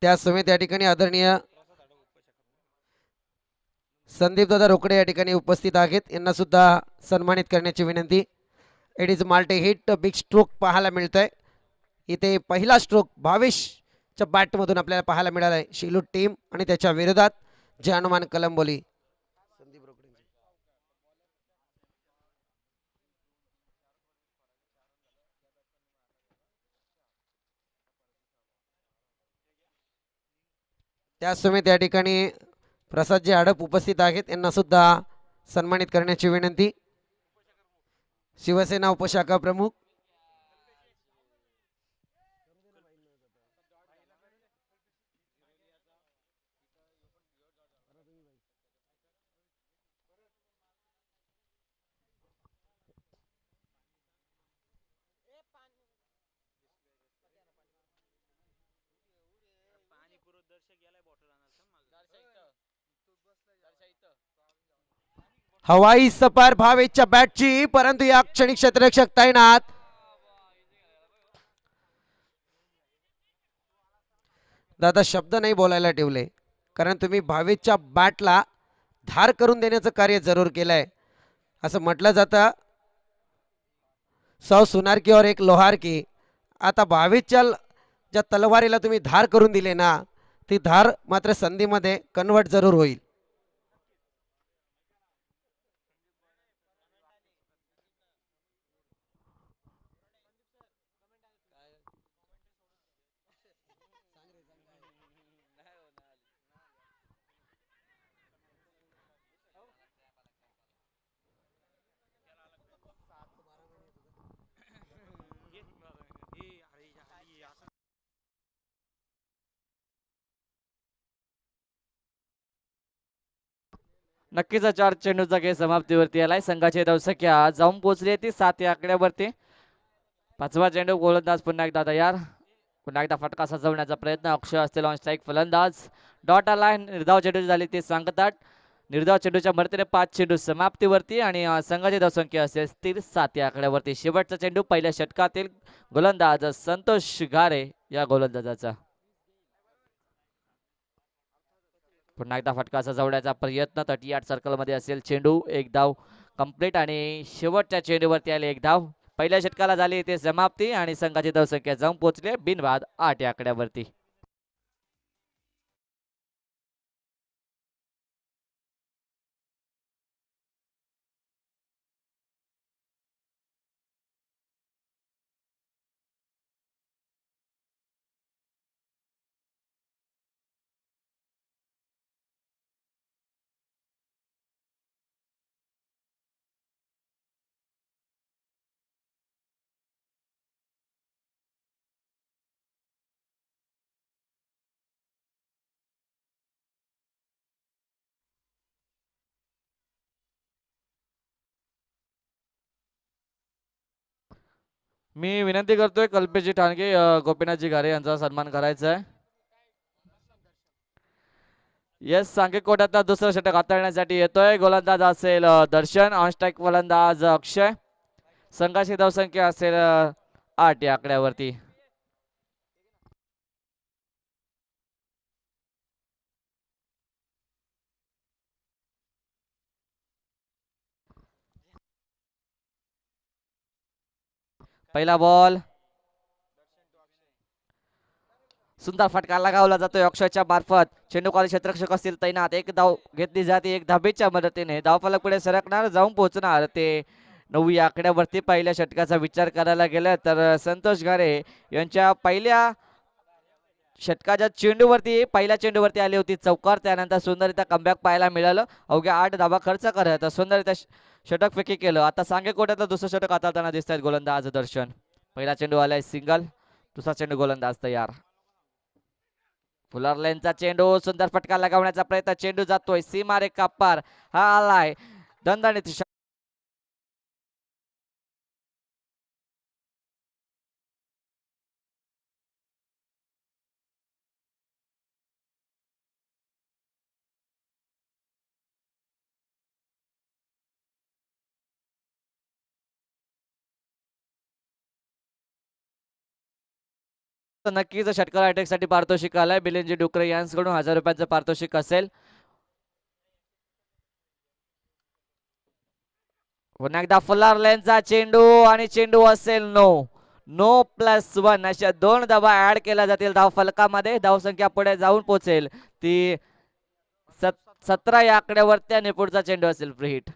त्यासमवेत या ठिकाणी आदरणीय संदीप दादा रोकडे या ठिकाणी उपस्थित आहेत, यांना सुद्धा सन्मानित करण्याची विनंती. It is multi hit big stroke पाहायला मिळतोय. इथे पहिला स्ट्रोक भावेशच्या बॅटमधून आपल्याला पाहायला मिळाला आहे. शिलू टीम आणि त्याच्या विरोधात जे हनुमान कलंबोली. त्यासमवेत या ठिकाणी प्रसादजी आडप उपस्थित आहेत, यांना सुद्धा सन्मानित करण्याची विनंती. शिवसेना उपशाखा प्रमुख हवाई सफर भावेशच्या बॅटची, परंतु या क्षणी क्षेत्ररक्षक तैनात. दादा शब्द नाही बोलायला ठेवले, कारण तुम्ही भावेशच्या बॅटला धार करून देण्याचं कार्य जरूर केलंय. असं म्हटलं जातं 100 सुनार की और एक लोहार की. आता भावेशच्या ज्या तलवारीला तुम्ही धार करून दिले ना, ती धार मात्र संधीमध्ये कन्वर्ट जरूर होईल. नक्कीच 4 चेंडूचा खेळ समाप्तीवरती आलाय. संघाची धावसंख्या जाऊन पोहोचली ती 7 या आकड्यावरती. पाचवा चेंडू गोलंदाज पुन्हा एकदा तयार. पुन्हा एकदा फटका सजवण्याचा प्रयत्न. अक्षय असतील ऑन स्ट्राईक फलंदाज. डॉट आलाय. निर्धाव चेंडू झाली ते सांगतात. निर्धाव चेंडूच्या मदतीने 5 चेंडू समाप्तीवरती आणि संघाची धावसंख्या असेल स्थिर 7 या आकड्यावरती. शेवटचा चेंडू पहिल्या षटकातील गोलंदाज संतोष घारे या गोलंदाजाचा. पुन्हा एकदा फटका सजवण्याचा प्रयत्न. 38 सर्कल मध्ये असेल चेंडू. एक धाव कंप्लीट आणि शेवटच्या चेंडूवरती आले एक धाव. पहिल्या षटकाला झाली इथे समाप्ती आणि संघाची धावसंख्या जाऊन पोहोचली बिनबाद 8 या आकड्यावरती. मी विनंती करतोय कल्पेशजी ठाणगे गोपीनाथजी घारे यांचा सन्मान करायचा आहे. येस सांगे कोट्यातला दुसरं षटक हाताळण्यासाठी येतोय. गोलंदाज असेल दर्शन. ऑन स्ट्राईक फलंदाज अक्षय. संघाची धावसंख्या असेल 8 या आकड्यावरती. पहिला बॉल. सुंदर फटका लगावला जातोय अक्षयच्या मार्फत. चेंडूखाली क्षेत्ररक्षक असतील तैनात. एक धाव घेतली जाते एक धाबेच्या मदतीने. धावफलक पुढे सरकणार जाऊन पोहोचणार ते 9 या आकड्यावरती. पहिल्या षटकाचा विचार करायला गेला तर संतोष घारे यांच्या पहिल्या षटकाच्या चेंडूवरती पहिल्या चेंडूवरती आली होती चौकार. त्यानंतर सुंदररित्या कमबॅक पाहायला मिळालं. अवघ्या 8 धावा खर्च करत सुंदररित्या षटक फेकी केलं. आता सांगे कोट्यातलं दुसरं षटक हाताळताना दिसत आहेत गोलंदाज दर्शन. पहिला चेंडू आलाय सिंगल. दुसरा चेंडू गोलंदाज तयार. फुलरलेनचा चेंडू. सुंदर फटका लगावण्याचा प्रयत्न. चेंडू जातोय सीमारेखा पार. हा आलाय दणदणीत तर नक्कीच षटकार अटॅकसाठी पारितोषिक आलाय. बिलेंजी डुकरे यांच्याकडून 1000 रुपयांचं पारितोषिक असेल. पुन्हा एकदा फुल्लर लेनचा चेंडू आणि चेंडू असेल नो +1 अशा 2 धावा ऍड केल्या जातील धाव फलकामध्ये. धावसंख्या पुढे जाऊन पोहोचेल ती 17 या आकड्यावरती आणि पुढचा चेंडू असेल फ्री हिट.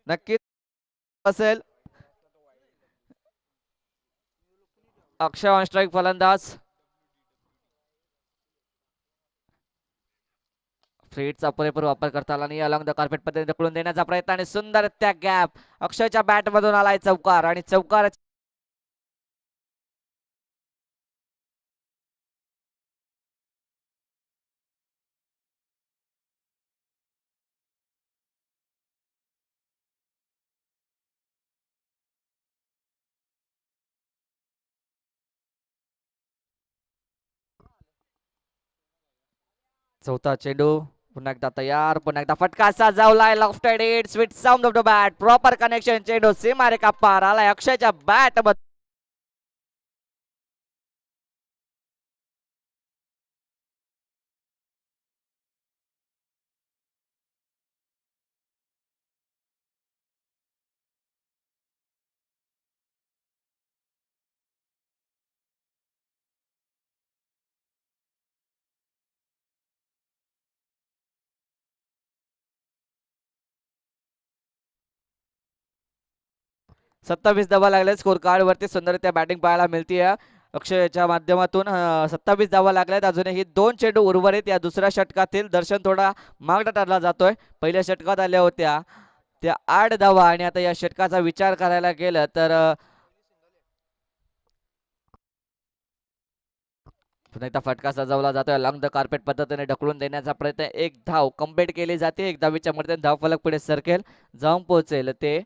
नक्कीच असेल. अक्षय ऑन स्ट्राईक फलंदाज. फ्रीटचा पुरेपूर वापर करता आला नाही. अलॉंग द कार्पेट पद्धतीने ढकलून देण्याचा प्रयत्न आणि सुंदर त्या गॅप अक्षयच्या बॅट मधून आलाय चौकार आणि चौकार 4था चेंडू पुन्हा एकदा तयार. पुन्हा एकदा फटका सजवलाय. Lofted it sweet sound of the bat. Proper connection. चेंडू सीमारेखा पार आलाय अक्षयच्या बॅट मध्ये. सत्तावीस धावा लागल्या स्कोर कार्ड वरती. सुंदररित्या बॅटिंग पाहायला मिळतीये अक्षयच्या माध्यमातून. 27 धावा लागल्यात. अजूनही 2 चेंडू उर्वरित या दुसऱ्या षटकातील. दर्शन थोडा मागडा ठरला जातोय. पहिल्या षटकात आल्या होत्या त्या 8 धावा आणि आता या षटकाचा विचार करायला गेलं तर पुन्हा एकदा फटका सजवला जातोय. लॉंग द कार्पेट पद्धतीने ढकलून देण्याचा प्रयत्न. एक धाव कंप्लीट केली जाते. एक धावीच्या मदतीने धाव फलक पुढे सरकेल जाऊन पोहोचेल ते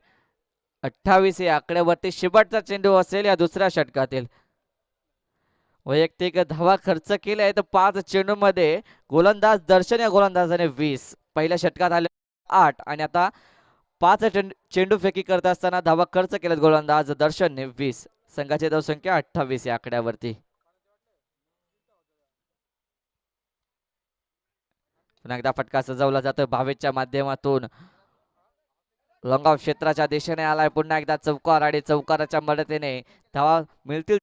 28 या आकड्यावरती. शेवटचा चेंडू असेल या दुसऱ्या षटकातील. वैयक्तिक धावा खर्च केल्या तर 5 चेंडू मध्ये गोलंदाज दर्शन या गोलंदाजाने 20. पहिल्या षटकात आले 8 आणि आता 5 चेंडू फेकी करत असताना धावा खर्च केल्यात गोलंदाज दर्शनने 20. संघाची धावसंख्या 28 या आकड्यावरती. पुन्हा एकदा फटका सजवला जातोय भावेशच्या माध्यमातून. लॉंग ऑफ क्षेत्राच्या दिशेने आलाय. पुन्हा एकदा चौकार आणि चौकाराच्या मदतीने धावा मिळतील.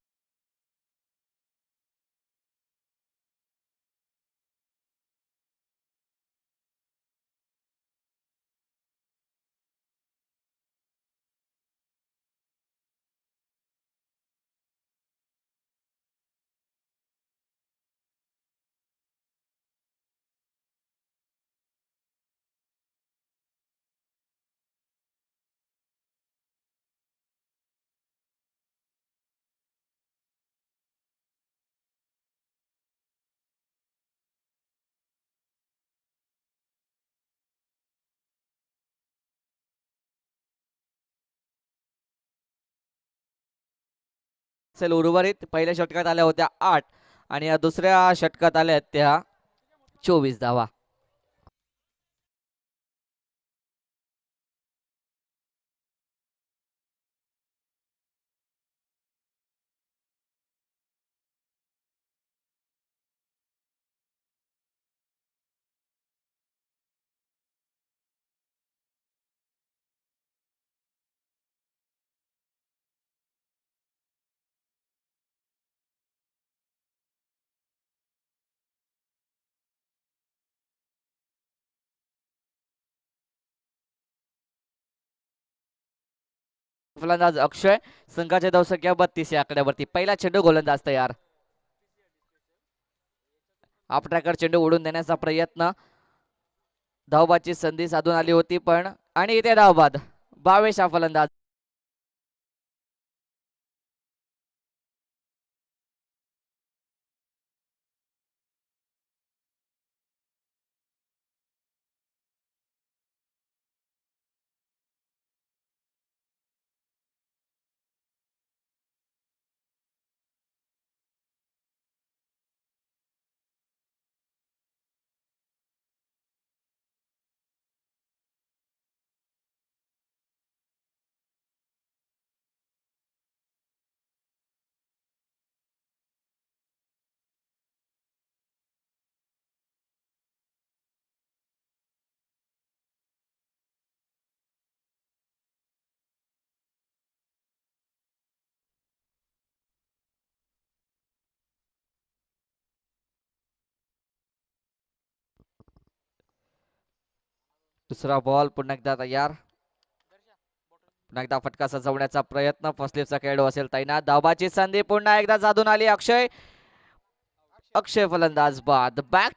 उर्वरित पहिल्या षटकात आल्या होत्या 8 आणि या दुसऱ्या षटकात आल्या त्या 24 धावा. फलंदाज अक्षय. संघाच्या धावसंख्या 32 या आकड्यावरती. पहिला चेंडू गोलंदाज तयार. आप ट्रॅकर चेंडू उडून देण्याचा प्रयत्न. धावबाची संधी साधून आली होती पण आणि इथे धावबाद. 22 हा फलंदाज. दुसरा बॉल पुन्हा एकदा तयार. पुन्हा एकदा फटका सजवण्याचा प्रयत्न. फसलेचा खेळाडू असेल तैनात. धावाची संधी पुन्हा एकदा जादून आली. अक्षय अक्षय फलंदाज बाद. बॅक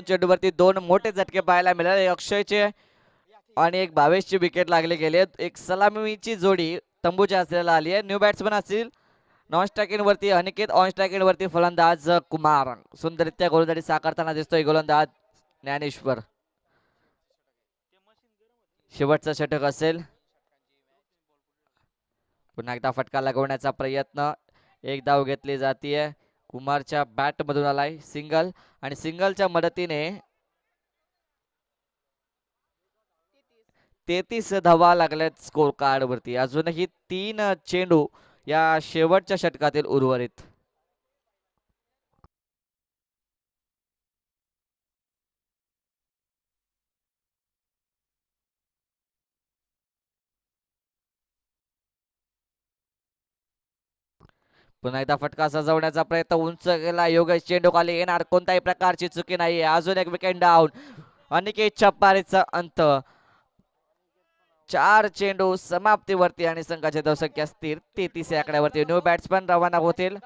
चेंडूवरती दोन मोठे झटके पाहायला मिळाले. अक्षयचे आणि एक भावेशची विकेट लागले गेले. एक सलामीची जोडी तंबूच्या असलेला आली आहे. न्यू बॅट्समन असतील नॉन स्ट्रायकिंग वरती अनिकेत, ऑन स्ट्रायकिंग वरती फलंदाज कुमार. सुंदररित्या गोलंदाजी साकारताना दिसतोय गोलंदाज ज्ञानेश्वर. शेवटचा षटक असेल. पुन्हा एकदा फटका लगवण्याचा प्रयत्न. एक धाव घेतली जातीये. कुमारच्या बॅट मधून आलाय सिंगल आणि सिंगलच्या मदतीने 33 धावा लागल्यात स्कोर कार्ड वरती. अजूनही 3 चेंडू या शेवटच्या षटकातील उर्वरित. पुन्हा एकदा फटका सजवण्याचा प्रयत्न. उंच गेला योगेश. चेंडू खाली येणार. कोणत्याही प्रकारची चुकी नाही. अजून एक विकेट डाऊन. अनिकेतच्या पारीचा अंत. 4 चेंडू समाप्तीवरती आणि संघाची धावसंख्या स्थिर 33 या आकड्यावरती. न्यू बॅट्समन रवाना होतील.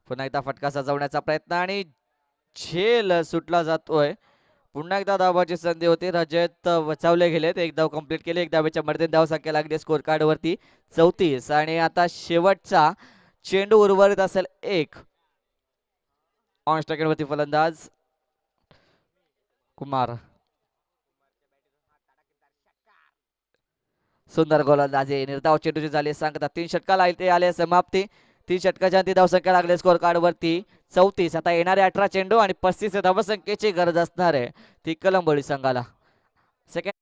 पुन्हा एकदा फटका सजवण्याचा प्रयत्न आणि झेल सुटला जातोय. पुन्हा एकदा धावाची संधी होती. रजत बचावले गेलेत. एक धाव कंप्लीट केली. एक धावेच्या मर्यादित धाव संख्या लागली स्कोर कार्ड वरती 34. आणि आता शेवटचा चेंडू उर्वरित असेल एक. ऑन स्ट्रायकिंग वरती फलंदाज कुमार. सुंदर गोलंदाजी. निर्धाव चेंडूची झाली सांगता. 3 षटकाला इथे आले समाप्ती. 3 षटकाच्या ती धावसंख्या लागली स्कोर कार्ड वरती 34. आता येणारे 18 चेंडू आणि 35 धावसंख्येची गरज असणार आहे ती कलंबोली संघाला. सेकंड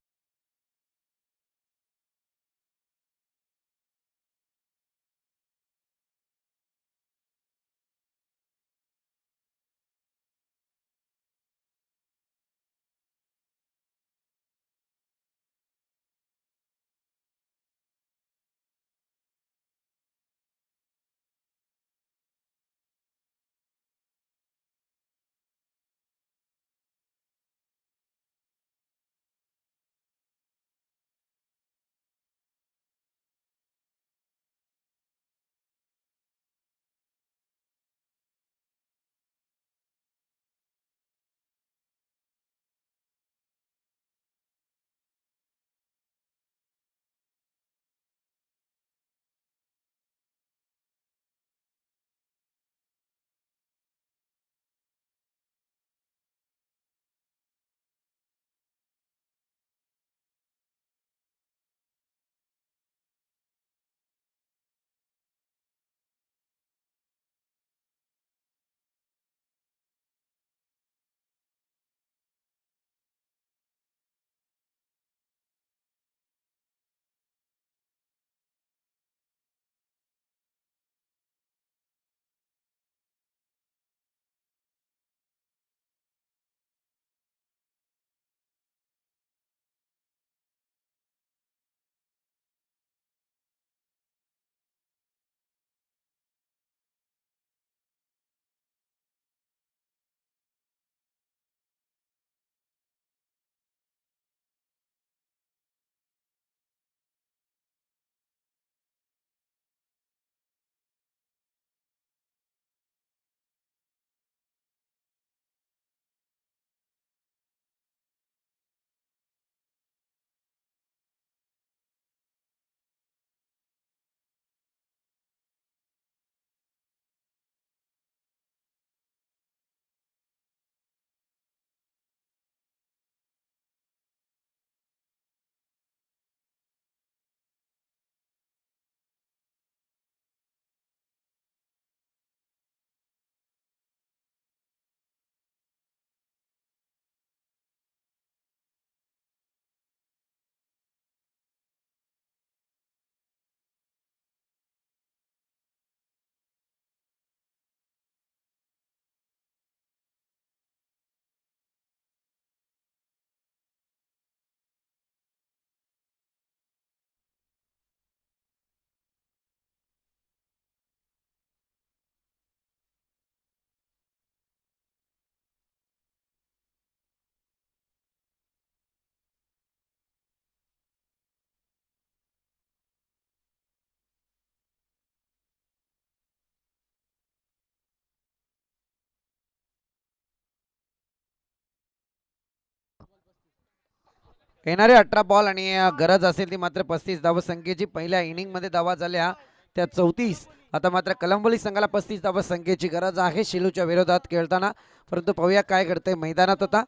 येणारे 18 बॉल आणि गरज असेल ती मात्र 35 धावा संख्येची. पहिल्या इनिंग मध्ये धावा झाल्या त्या 34. आता मात्र कलंबोली संघाला 35 धावा संख्येची गरज आहे शेलूच्या विरोधात खेळताना. परंतु पाहूया काय घडतंय मैदानात. आता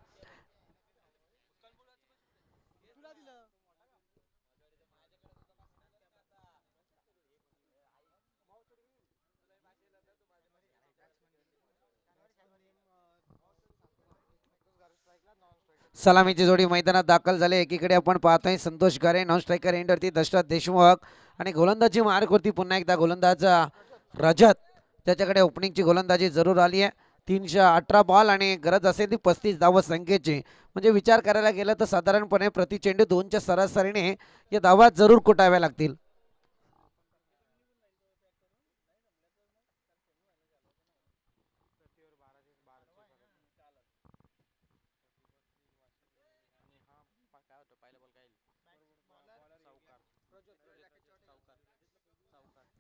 सलामीची जोडी मैदानात दाखल झाले. एकीकडे आपण पाहतोय संतोष गारे नॉन स्ट्रायकर एंडवरती दशरथ देशमुख आणि गोलंदाजी मार्गवरती पुन्हा एकदा गोलंदाज रजत, त्याच्याकडे ओपनिंगची गोलंदाजी जरूर आली आहे. 318 बॉल आणि गरज असेल ती 35 धावा संख्येची. म्हणजे विचार करायला गेलं तर साधारणपणे प्रति चेंडू 2च्या सरासरीने या धावा जरूर कुटाव्या लागतील.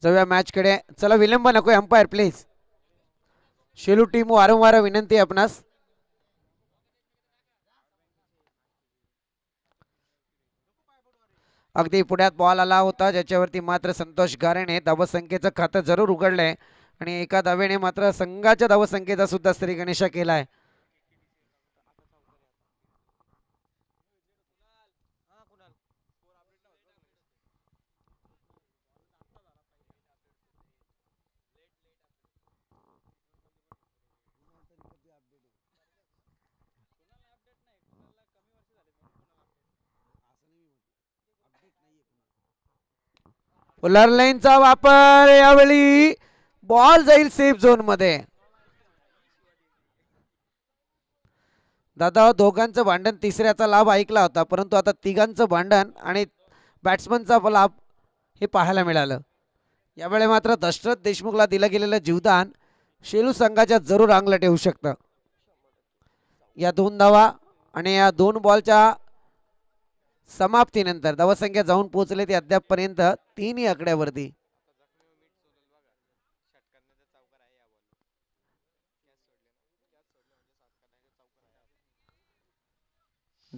जाऊया मॅचकडे. चला विलंब नकोय अंपायर प्लीज. शेलू टीम वारंवार विनंती आहे आपणास. अगदी पुढ्यात बॉल आला होता ज्याच्यावरती मात्र संतोष गारेने धावसंख्येचं खातं जरूर उघडलंय आणि एका धावेने मात्र संघाच्या धावसंख्येचा सुद्धा श्रीगणेशा केलाय. पोलर लाईनचा वापर, यावेळी बॉल जाईल सेफ झोन मध्ये. दादा दोघांचं भांडण तिसऱ्याचा लाभ ऐकला होता, परंतु आता तिघांचं भांडण आणि बॅट्समनचा लाभ हे पाहायला मिळालं. यावेळी मात्र दशरथ देशमुखला दिलं गेलेलं जीवदान शेलू संघाच्या जरूर अंगलट येऊ शकतं. या 2 धावा आणि या 2 बॉलच्या समाप्तीनंतर धावसंख्या जाऊन पोहोचले ती अद्यापपर्यंत 3 आकड्यावरती.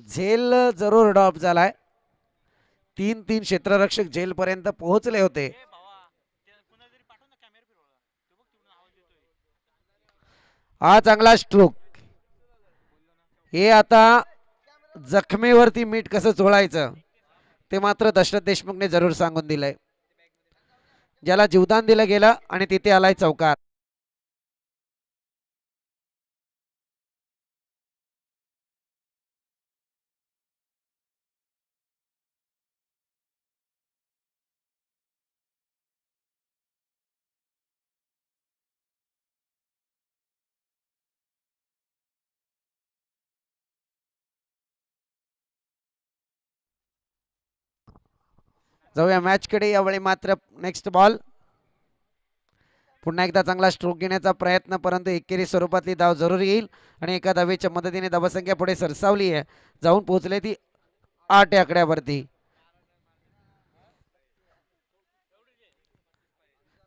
झेल जरूर ड्रॉप झालाय. 3-3 क्षेत्ररक्षक झेल पर्यंत पोहोचले होते. हा चांगला स्ट्रोक. हे आता जखमेवरती मीठ कसं चोळायचं ते मात्र दशरथ देशमुखने जरूर सांगून दिलंय. ज्याला जीवदान दिलं गेलं आणि तिथे आलाय चौकार. जाऊया मॅचकडे. यावेळी मात्र नेक्स्ट बॉल. पुन्हा एकदा चांगला स्ट्रोक घेण्याचा प्रयत्न, परंतु एकेरी स्वरूपातली धाव जरूर येईल आणि एका धावेच्या मदतीने धावसंख्या पुढे सरसावली आहे. जाऊन पोहोचले ती 8 आकड्यावरती.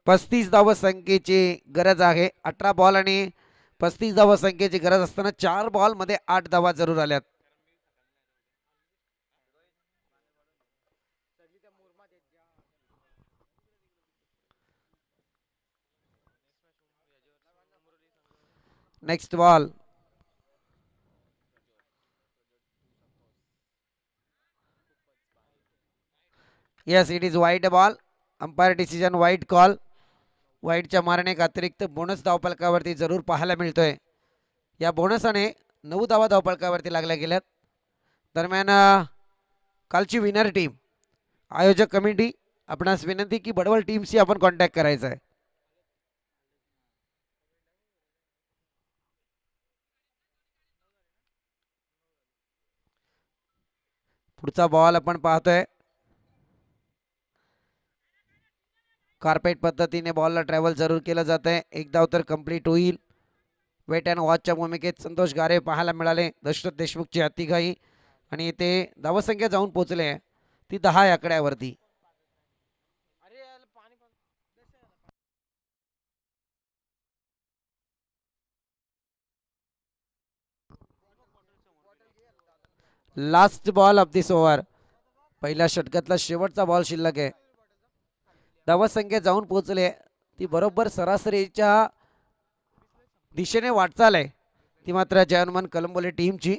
35 धावसंख्येची गरज आहे. 18 बॉल आणि 35 धावसंख्येची गरज असताना 4 बॉल मध्ये 8 धावा जरूर आल्यात. Next ball. Yes, it is wide ball. Umpire decision wide call. वाईडच्या मारणे एक अतिरिक्त बोनस धावफलकावरती जरूर पाहायला मिळतोय. या बोनसाने 9 धावा धावफलकावरती लागल्या गेल्यात. दरम्यान कालची विनर टीम, आयोजक कमिटी आपणास विनंती की बडवल टीमशी आपण कॉन्टॅक्ट करायचा आहे. पुढचा बॉल आपण पाहतोय. कार्पेट पद्धतीने बॉलला ट्रॅव्हल जरूर केलं जात आहे. एक धाव तर कंप्लीट होईल. वेट अँड वॉचच्या भूमिकेत संतोष गारे पाहायला मिळाले. दशरथ देशमुखची अतिघाई आणि ते धावसंख्या जाऊन पोहोचले ती 10 आकड्यावरती. Last ball of this over. पहिल्या षटकातला शेवटचा बॉल शिल्लक आहे. धावसंख्या जाऊन पोहोचले ती बरोबर सरासरीच्या दिशेने वाटचाल आहे ती मात्र जयहनुमान कलंबोली टीमची.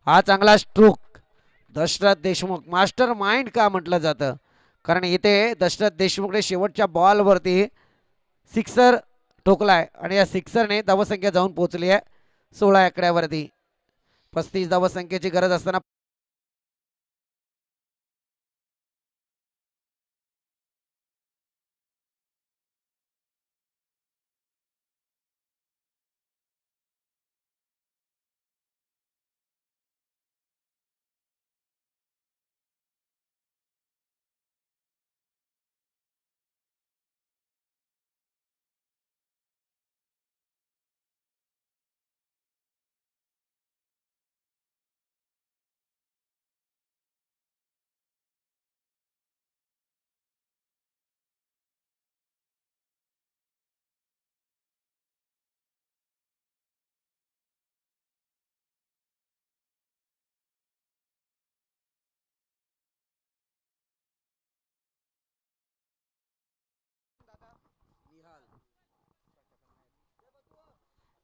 हा चांगला stroke Dashrath Deshmukh master mind का म्हटलं जातं कारण इथे दशरथ देशमुखने शेवटच्या बॉलवरती सिक्सर ठोकलाय आणि या सिक्सरने धावसंख्या जाऊन पोहोचली आहे 16 आकड्यावरती. 35 धावसंख्येची गरज असताना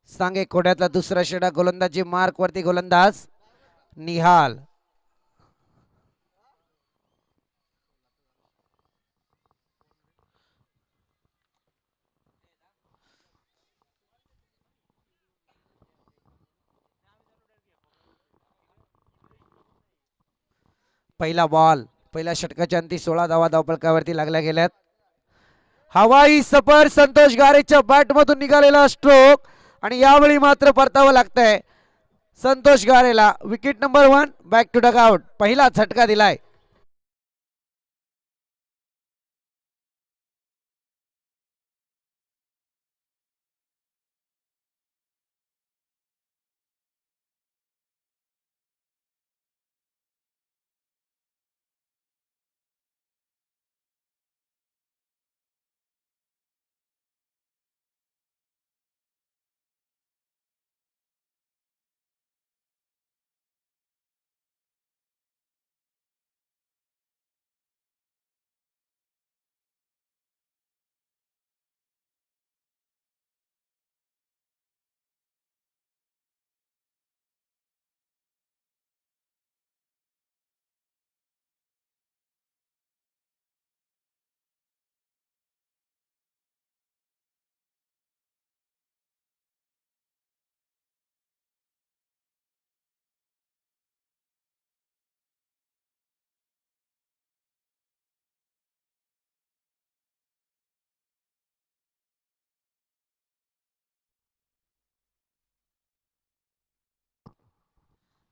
सांगे खोड्यातला दुसरा षटक गोलंदाजी मार्क वरती गोलंदाज निहाल. पहिला बॉल पहिल्या षटकाच्या अंती 16 धावा धावपळकावरती लागल्या गेल्यात. हवाई सफर संतोष गारेच्या बॅट मधून निघालेला स्ट्रोक आणि यावेळी मात्र परतावं लागतंय संतोष गारेला. Wicket number 1 back to dugout. पहिला झटका दिलाय.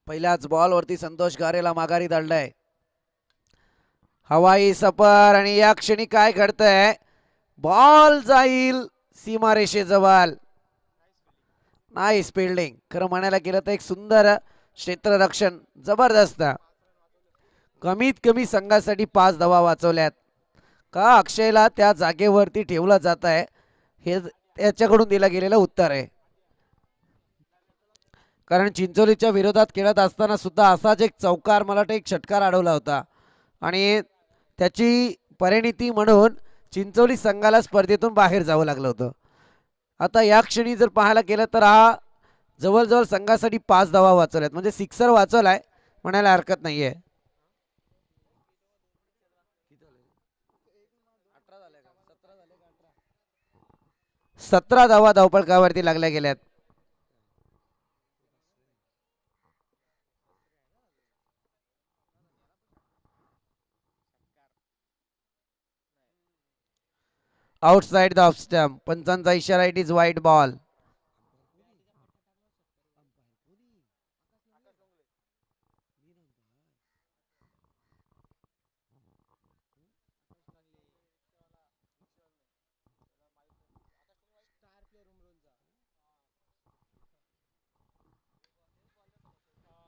पहिल्याच बॉल वरती संतोष गारेला माघारी धाडलाय. हवाई सफर आणि या क्षणी काय घडतंय बॉल जाईल सीमारेषेजवळ. Nice fielding. खरं म्हणायला गेलं तर एक सुंदर क्षेत्ररक्षण जबरदस्त. कमीत कमी संघासाठी 5 धावा वाचवल्यात का अक्षयला त्या जागेवरती ठेवलं जात आहे हे त्याच्याकडून दिलं गेलेलं उत्तर आहे. कारण चिंचोलीच्या विरोधात खेळत असताना सुद्धा असाच एक चौकार मला वाटतं एक षटकार अडवला होता आणि त्याची परिणिती म्हणून चिंचोली संघाला स्पर्धेतून बाहेर जावं लागलं होतं. आता या क्षणी जर पाहायला गेलं तर हा जवळजवळ संघासाठी 5 धावा वाचवल्यात म्हणजे सिक्सर वाचवलाय म्हणायला हरकत नाहीये. 17 धावा धावपळकावरती लागल्या गेल्यात. Outside the off stump. पंचांचा इशारा. It is wide ball.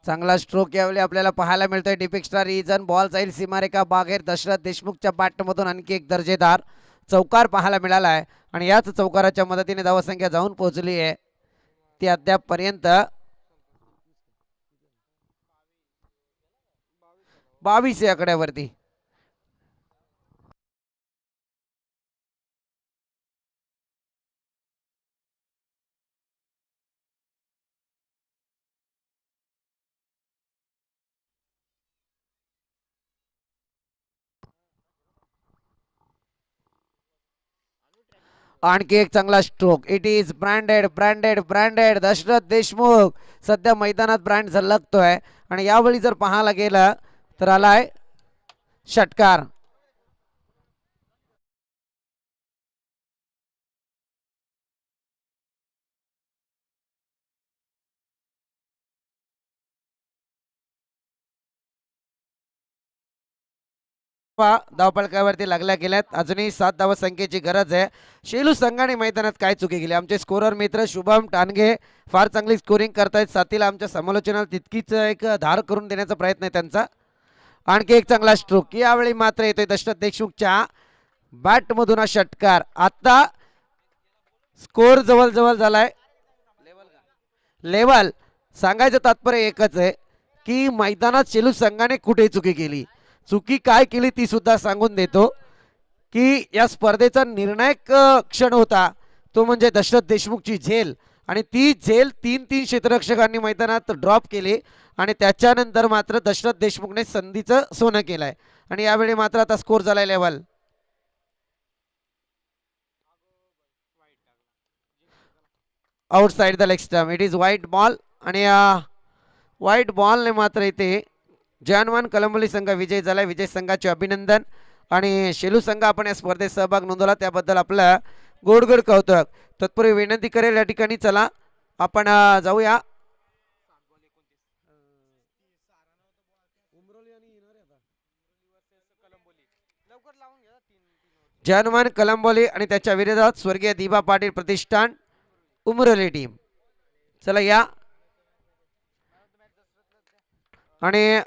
चांगला स्ट्रोक यावेळी आपल्याला पाहायला मिळतोय. डिपिक स्टार रिजन. बॉल जाईल सीमारेखा बाहेर. दशरथ देशमुखच्या बॅटमधून आणखी एक दर्जेदार चौकार पाहायला मिळाला आहे आणि याच चौकाराच्या मदतीने धावसंख्या जाऊन पोहोचली आहे ती अद्याप पर्यंत 22 या आकड्यावरती. आणखी एक चांगला stroke. It is branded branded branded. Dashrath Deshmukh सध्या मैदानात ब्रँड झलकतोय आणि यावेळी जर पाहायला गेलं तर आलाय षटकार. धावपळकावरती लागल्या गेल्यात. अजूनही 7 धावा संख्येची गरज आहे. शेलू संघाने मैदानात काय चुकी केली? आमचे स्कोरर मित्र शुभम टानगे फार चांगली स्कोरिंग करतायत. साथीला आमच्या समालोचनाला तितकीच एक धार करून देण्याचा प्रयत्न आहे त्यांचा. आणखी एक चांगला स्ट्रोक. यावेळी मात्र येतोय दशरथ देशमुखच्या बॅटमधून हा षटकार. आता स्कोर जवळ झालाय लेवल. सांगायचं तात्पर्य एकच आहे की मैदानात शेलू संघाने कुठे चुकी केली, चुकी काय केली ती सुद्धा सांगून देतो की या स्पर्धेचा निर्णायक क्षण होता तो म्हणजे दशरथ देशमुखची झेल. आणि ती झेल 3-3 क्षेत्ररक्षकांनी मैदानात ड्रॉप केली आणि त्याच्यानंतर मात्र दशरथ देशमुखने संधीचं सोनं केलंय. आणि यावेळी मात्र आता स्कोर झालाय level. Outside the leg stump. It is white ball आणि व्हाईट बॉलने मात्र इथे जानवान कलंबोली संघ विजय झाला. विजय संघाचे अभिनंदन. आणि शेलू संघ आपण या स्पर्धेत सहभाग नोंदवला त्याबद्दल आपलं गोड गोड कौतुक. तत्पूर्वी विनंती करेल या ठिकाणी चला आपण जाऊया. जानवान कलंबोली आणि त्याच्या विरोधात स्वर्गीय दिबा पाटील प्रतिष्ठान उमरोली टीम. चला या. आणि